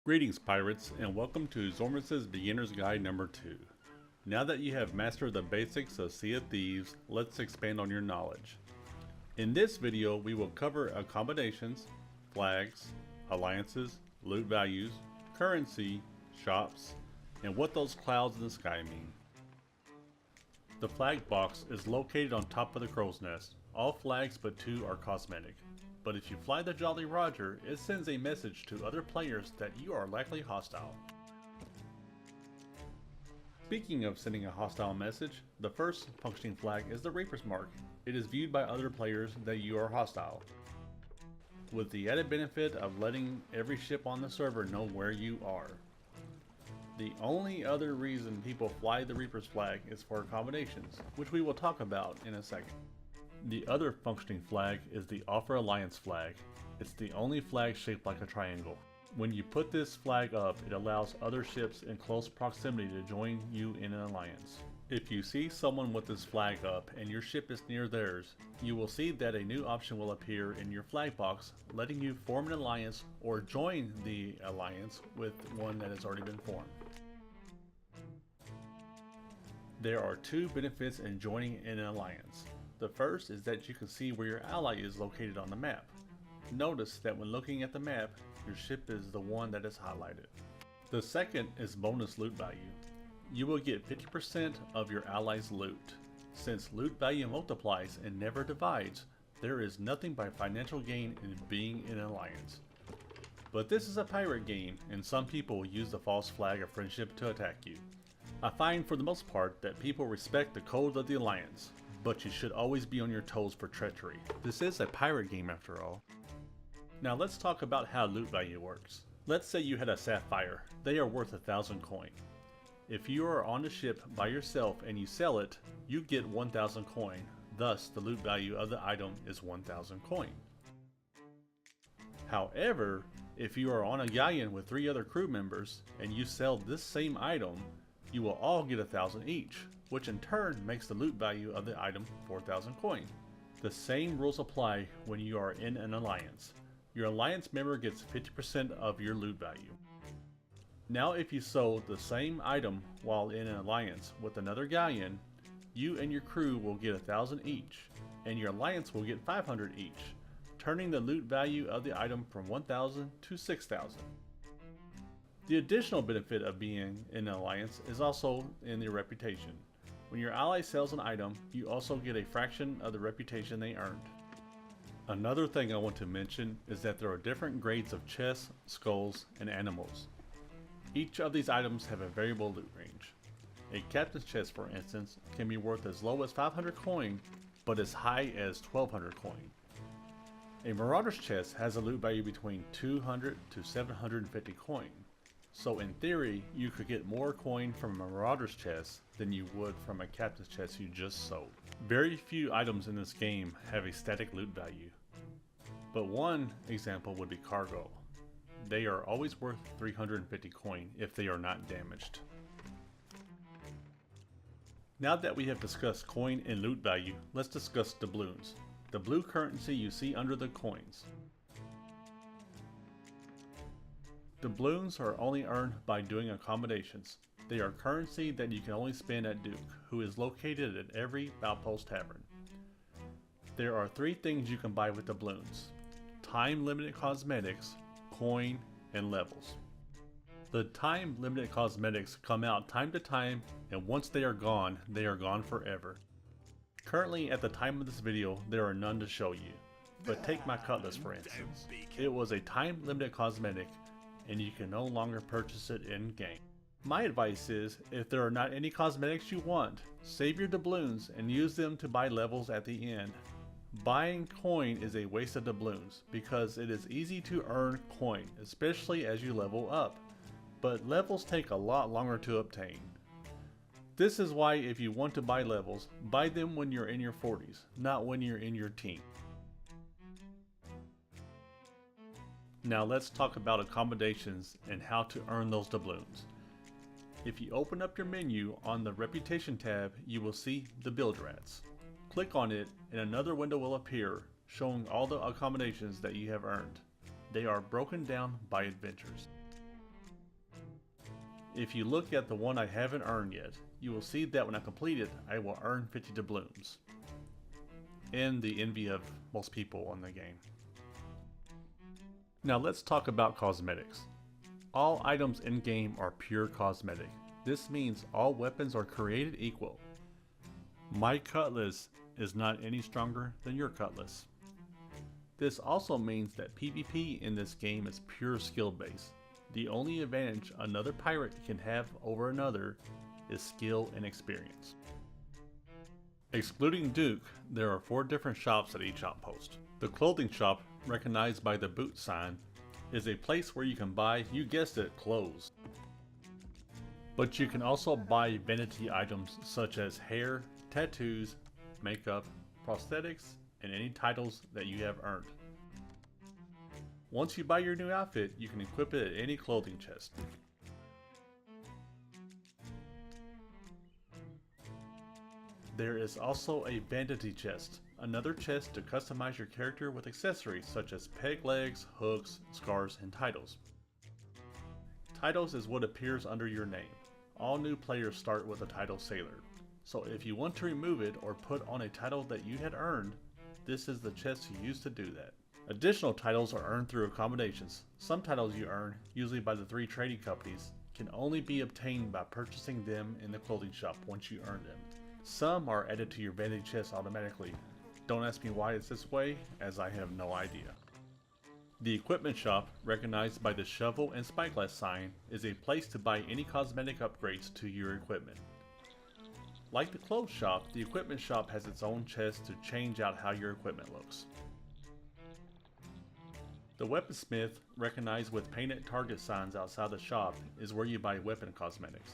Greetings pirates, and welcome to Zormis' Beginner's Guide number 2. Now that you have mastered the basics of Sea of Thieves, let's expand on your knowledge. In this video we will cover accommodations, flags, alliances, loot values, currency, shops, and what those clouds in the sky mean. The flag box is located on top of the crow's nest. All flags but 2 are cosmetic. But if you fly the Jolly Roger, it sends a message to other players that you are likely hostile. Speaking of sending a hostile message, the first functioning flag is the Reaper's Mark. It is viewed by other players that you are hostile, with the added benefit of letting every ship on the server know where you are. The only other reason people fly the Reaper's flag is for accommodations, which we will talk about in a second. The other functioning flag is the Offer Alliance flag. It's the only flag shaped like a triangle. When you put this flag up, it allows other ships in close proximity to join you in an alliance. If you see someone with this flag up and your ship is near theirs, you will see that a new option will appear in your flag box, letting you form an alliance or join the alliance with one that has already been formed. There are 2 benefits in joining an alliance. The first is that you can see where your ally is located on the map. Notice that when looking at the map, your ship is the one that is highlighted. The second is bonus loot value. You will get 50% of your ally's loot. Since loot value multiplies and never divides, there is nothing but financial gain in being in an alliance. But this is a pirate game, and some people use the false flag of friendship to attack you. I find for the most part that people respect the code of the alliance, but you should always be on your toes for treachery. This is a pirate game after all. Now let's talk about how loot value works. Let's say you had a sapphire. They are worth 1,000 coin. If you are on the ship by yourself and you sell it, you get 1,000 coin. Thus, the loot value of the item is 1,000 coin. However, if you are on a galleon with 3 other crew members and you sell this same item, you will all get 1,000 each, which in turn makes the loot value of the item 4,000 coin. The same rules apply when you are in an alliance. Your alliance member gets 50% of your loot value. Now if you sold the same item while in an alliance with another galleon, you and your crew will get 1,000 each, and your alliance will get 500 each, turning the loot value of the item from 1,000 to 6,000. The additional benefit of being in an alliance is also in the reputation. When your ally sells an item, you also get a fraction of the reputation they earned. Another thing I want to mention is that there are different grades of chests, skulls, and animals. Each of these items have a variable loot range. A captain's chest, for instance, can be worth as low as 500 coin, but as high as 1,200 coin. A marauder's chest has a loot value between 200 to 750 coin. So in theory, you could get more coin from a marauder's chest than you would from a captain's chest you just sold. Very few items in this game have a static loot value, but one example would be cargo. They are always worth 350 coin if they are not damaged. Now that we have discussed coin and loot value, let's discuss doubloons, the blue currency you see under the coins. Doubloons are only earned by doing accommodations. They are currency that you can only spend at Duke, who is located at every Outpost Tavern. There are 3 things you can buy with doubloons: time limited cosmetics, coin, and levels. The time limited cosmetics come out time to time, and once they are gone forever. Currently at the time of this video, there are none to show you. But take my cutlass for instance. It was a time limited cosmetic, and you can no longer purchase it in game. My advice is, if there are not any cosmetics you want, save your doubloons and use them to buy levels at the end. Buying coin is a waste of doubloons because it is easy to earn coin, especially as you level up, but levels take a lot longer to obtain. This is why if you want to buy levels, buy them when you're in your 40s, not when you're in your teens. Now let's talk about accommodations and how to earn those doubloons. If you open up your menu on the Reputation tab, you will see the Build Rats. Click on it and another window will appear showing all the accommodations that you have earned. They are broken down by adventures. If you look at the one I haven't earned yet, you will see that when I complete it, I will earn 50 doubloons. And the envy of most people in the game. Now let's talk about cosmetics. All items in game are pure cosmetic. This means all weapons are created equal. My cutlass is not any stronger than your cutlass. This also means that PvP in this game is pure skill based. The only advantage another pirate can have over another is skill and experience. Excluding Duke, there are 4 different shops at each outpost. The clothing shop, recognized by the boot sign, is a place where you can buy, you guessed it, clothes. But you can also buy vanity items such as hair, tattoos, makeup, prosthetics, and any titles that you have earned. Once you buy your new outfit, you can equip it at any clothing chest. There is also a vanity chest, another chest to customize your character with accessories such as peg legs, hooks, scars, and titles. Titles is what appears under your name. All new players start with the title Sailor, so if you want to remove it or put on a title that you had earned, this is the chest you use to do that. Additional titles are earned through accommodations. Some titles you earn, usually by the 3 trading companies, can only be obtained by purchasing them in the clothing shop once you earn them. Some are added to your vanity chest automatically. Don't ask me why it's this way, as I have no idea. The equipment shop, recognized by the shovel and spyglass sign, is a place to buy any cosmetic upgrades to your equipment. Like the clothes shop, the equipment shop has its own chest to change out how your equipment looks. The weaponsmith, recognized with painted target signs outside the shop, is where you buy weapon cosmetics.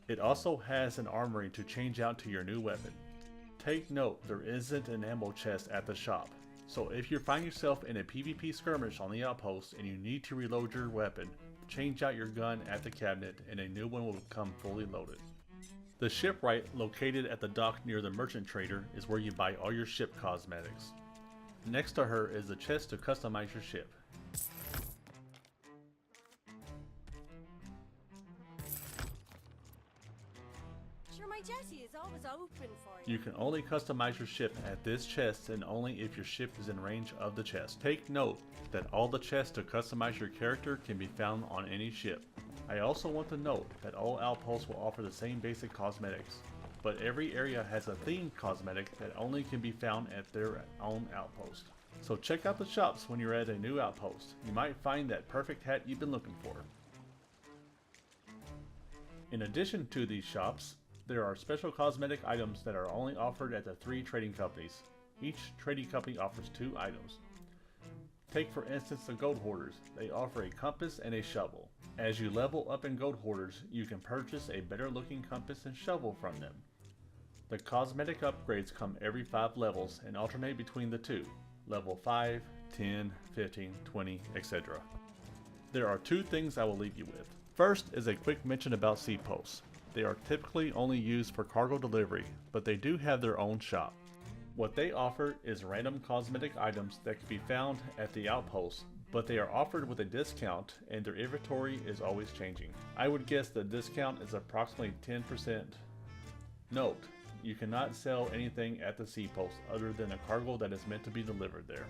It also has an armory to change out to your new weapon. Take note, there isn't an ammo chest at the shop, so if you find yourself in a PvP skirmish on the outpost and you need to reload your weapon, change out your gun at the cabinet and a new one will come fully loaded. The shipwright, located at the dock near the merchant trader, is where you buy all your ship cosmetics. Next to her is the chest to customize your ship. Sure, my Jessie is always open for you. You can only customize your ship at this chest and only if your ship is in range of the chest. Take note that all the chests to customize your character can be found on any ship. I also want to note that all outposts will offer the same basic cosmetics, but every area has a themed cosmetic that only can be found at their own outpost. So check out the shops when you're at a new outpost. You might find that perfect hat you've been looking for. In addition to these shops, there are special cosmetic items that are only offered at the 3 trading companies. Each trading company offers 2 items. Take for instance the Gold Hoarders. They offer a compass and a shovel. As you level up in Gold Hoarders, you can purchase a better looking compass and shovel from them. The cosmetic upgrades come every 5 levels and alternate between the 2, level 5, 10, 15, 20, etc. There are 2 things I will leave you with. First is a quick mention about sea posts. They are typically only used for cargo delivery, but they do have their own shop. What they offer is random cosmetic items that can be found at the outpost, but they are offered with a discount and their inventory is always changing. I would guess the discount is approximately 10%. Note, you cannot sell anything at the sea post other than a cargo that is meant to be delivered there.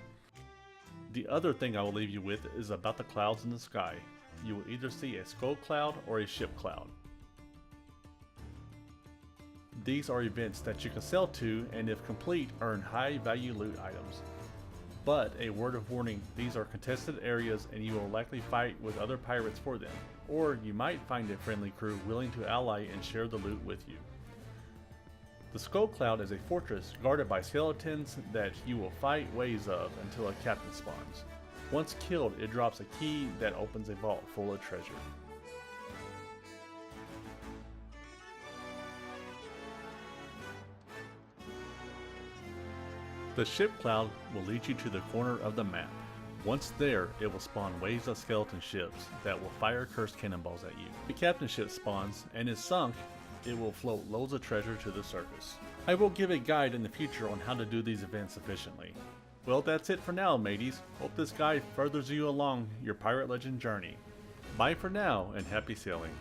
The other thing I will leave you with is about the clouds in the sky. You will either see a skull cloud or a ship cloud. These are events that you can sell to and if complete earn high value loot items. But a word of warning, these are contested areas and you will likely fight with other pirates for them, or you might find a friendly crew willing to ally and share the loot with you. The Skull Cloud is a fortress guarded by skeletons that you will fight waves of until a captain spawns. Once killed, it drops a key that opens a vault full of treasure. The ship cloud will lead you to the corner of the map. Once there, it will spawn waves of skeleton ships that will fire cursed cannonballs at you. The captain ship spawns and is sunk, it will float loads of treasure to the surface. I will give a guide in the future on how to do these events efficiently. Well, that's it for now, mateys. Hope this guide furthers you along your Pirate Legend journey. Bye for now and happy sailing.